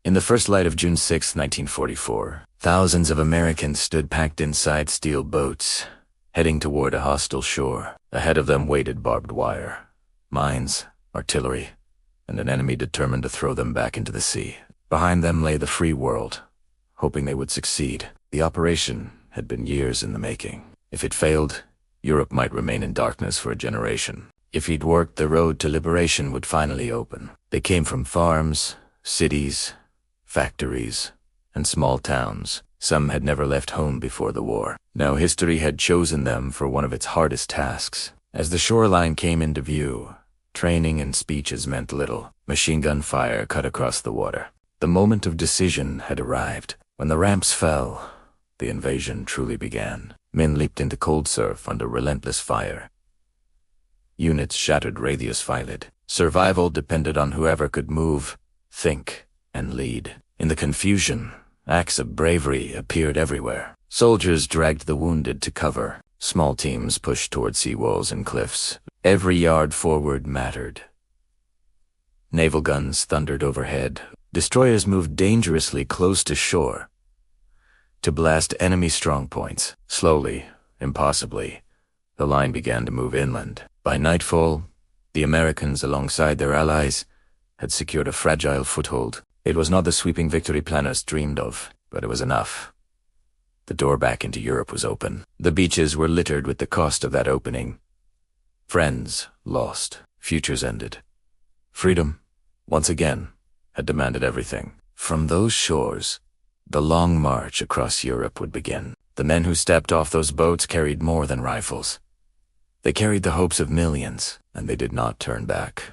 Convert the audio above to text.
In the first light of June 6, 1944, thousands of Americans stood packed inside steel boats, heading toward a hostile shore. Ahead of them waited barbed wire, mines, artillery, and an enemy determined to throw them back into the sea. Behind them lay the free world, hoping they would succeed. The operation had been years in the making. If it failed, Europe might remain in darkness for a generation. If it worked, the road to liberation would finally open. They came from farms, cities, factories, and small towns. Some had never left home before the war. Now history had chosen them for one of its hardest tasks. As the shoreline came into view, training and speeches meant little. Machine gun fire cut across the water. The moment of decision had arrived. When the ramps fell, the invasion truly began. Men leaped into cold surf under relentless fire. Units shattered radius filed. Survival depended on whoever could move, think, and lead. In the confusion, acts of bravery appeared everywhere. Soldiers dragged the wounded to cover. Small teams pushed toward seawalls and cliffs. Every yard forward mattered. Naval guns thundered overhead. Destroyers moved dangerously close to shore to blast enemy strongpoints. Slowly, impossibly, the line began to move inland. By nightfall, the Americans, alongside their allies, had secured a fragile foothold. It was not the sweeping victory planners dreamed of, but it was enough. The door back into Europe was open. The beaches were littered with the cost of that opening. Friends lost. Futures ended. Freedom, once again, had demanded everything. From those shores, the long march across Europe would begin. The men who stepped off those boats carried more than rifles. They carried the hopes of millions, and they did not turn back.